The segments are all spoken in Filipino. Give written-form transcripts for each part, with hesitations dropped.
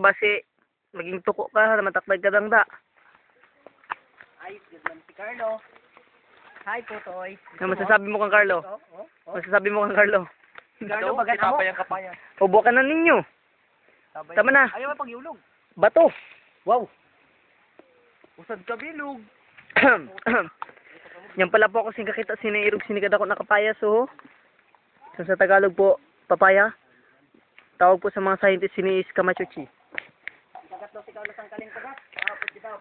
Base, maging tuko ka, matakbay ka dangda. Ay, ganda si Carlo. Hi, Totoy. Ano masasabi mo kang Carlo? Masasabi mo kang Carlo? Carlo, bagat mo. Kapayang. Ubo ka na ninyo. Tama na. Ayaw pagyulog. Bato. Wow. Usad ka bilog. Yan pala po ako kakita sinairog sinikad ako nakapaya so. So sa Tagalog po, papaya. Tawag po sa mga scientist sini is kamachuchi.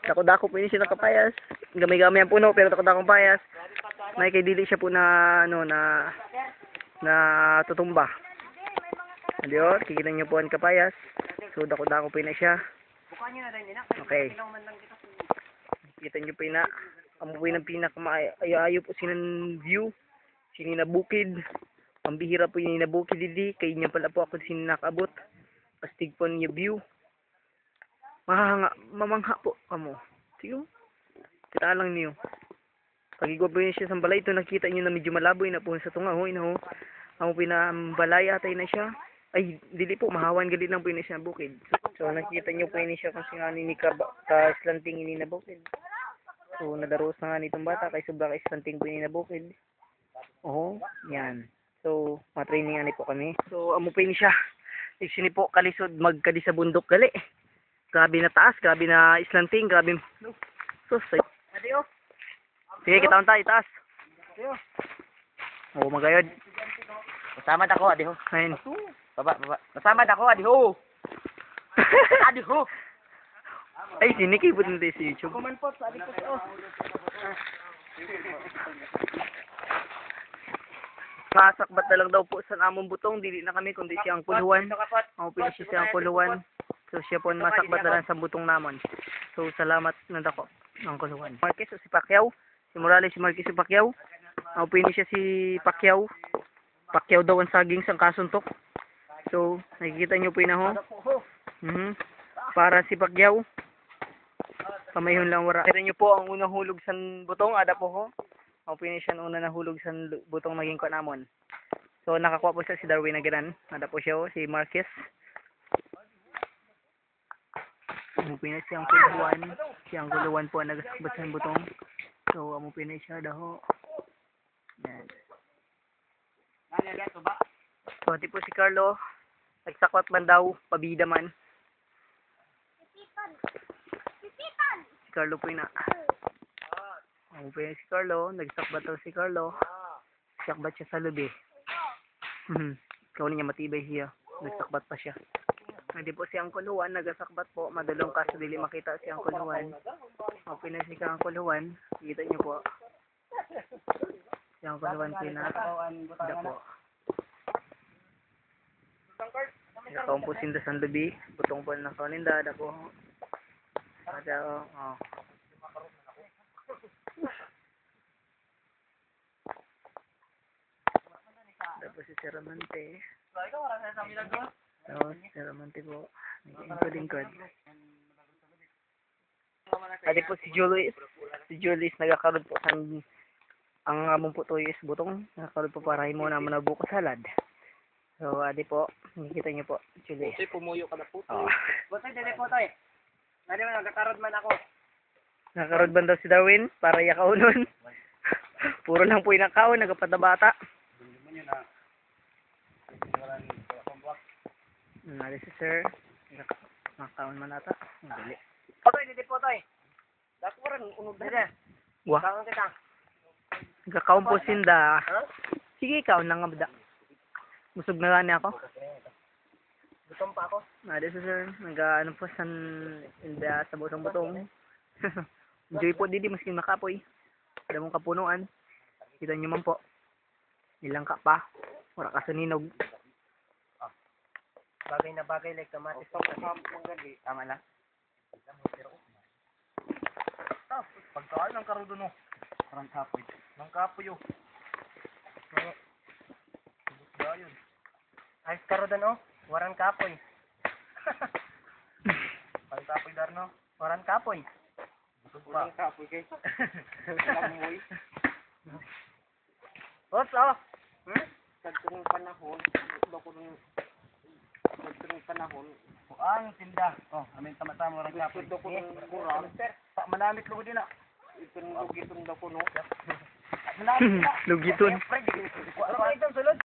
Dako-dako po ini siya nakapayas. Gamay-gamay ang puno pero dako-dako payas. May kay dili siya po na ano na tutumba. Adiyo, kikita niyo po ang kapayas. So dako-dako po na siya. Okay. Kita niyo po na ang buhay ng pinakamayo po sinang view. Sini na bukid. Ang bihira po yung nabukid didi. Kaya niya pala po ako sini nakabot. Pastig po niya view. Mamangha po kamo. Sige. Kita lang niyo. Pag-igwa po yun siya sa balay, ito nakita niyo na medyo malaboy na po sa tunga. Hoy na ho. Ang pinambalay atay na siya. Ay, dili po. Mahawan gali lang po yun siya bukid. So, nakita niyo po yun siya kung sinani ni ka-slanting ini na bukid. So, nadaros na nga nitong bata kay sobra ka-slanting po ini na bukid. Oo, yan. So, matraining ani po kami. So, amo po yun siya. Sini po kalisod magkadi sa bundok gali. Grabe na taas, grabe na islanting, grabe. So, Adiyo. sige, kita tayo, taas. Adiyo. Oo, magayod. Kasama ako, adiho. Ayun. Baba. Kasama ako, adiho. Adiho. Ay, sinikipot na tayo sa YouTube. Kumanpot sa adik ko. Kasakbat na lang daw po sa among butong, dili na kami kundi siyang kuluwan. Ako pili siya siyang kuluwan. So siya po masakbat na lang sa butong namon. So salamat na dako ang kuluwan. Marquez o si Pacquiao. Si Morales si Marquez si Pacquiao. Ako pili siya si Pacquiao. Pacquiao daw ang saging sang kasuntok. So nakikita niyo po ho. Para si Pacquiao. Kamayhon lang wara. Kaya niyo po ang unang hulog sa butong, ada po ho. Ako pili siya ang una nahulog sa butong maging kanamon. So nakakuha po siya si Darwin na ganan. Ada po siya si Marquez. Amupin na siyang kuluwan. Siyang kuluwan po ang nagasakbat sa butong. So, amupin na siya daho. Yan. So, ati po si Carlo. Nagsakwat man daw. Pabida man. Si Carlo po na. Amupin na si Carlo. Nagsakbat daw si Carlo. Sakbat siya sa lubi. Ikaw niya matibay siya. Nagsakbat pa siya. Hindi po siyang kuluwan, nagasakbat po, madulong kaso dili makita siyang kuluwan. Okay na siyang kuluwan, kita niyo po. Siyang kuluwan pina, da po. Nakaon po sinda sa lubi, butong po na kaninda, da po. Ada, oh. Da po si Seramante. So, Seramante po. Lingkod-lingkod. Adi po si Julius. Si Julius nagakaroon po sa ang among po tuyos butong. Nagakaroon po para mo naman na buko salad. So, adi po. Nakikita niyo po. Julius. Toy, pumuyo ka na po. Oh. Butay, dili po, Toy. Nadi mo, nagkakarod man ako. Nagakaroon ba daw si Darwin? Para yakaunon. Puro lang po yung nakaon. Nagapatabata. Nari si sir. Nakaon man ata. Dili. Toy, dili po, Toy. Dako rin, unog na rin. Wah. Kakang kita. Nagkakaon po sinda. Ha? Sige, ikaw nang abda. Busog na gani ako. Gutom pa ako. Nari si sir. Nag-ano po sa inda sa butong-butong. Enjoy po didi maski makapoy. Ada mong kapunuan. Kita nyo man po. Ilang ka pa. Wala ka sa ninog. Bagay na bagay, like kamatis. Tama lang. Pagkaan ng karudo no. Parang kapoy. Ng kapoy yun. Ayun. Ayos karudo no. Warang kapoy. Parang kapoy dar no. Warang kapoy. Warang kapoy guys. Ops oh. Sa panahon. Sa panahon. ang tinda. Oh, amin tama-tama orang kapoy. Gusto ko ng kurang. Pa manamit lugo din na. Itong lugitong daw ko no. Manamit na. Lugiton. Ano ba itong sulod?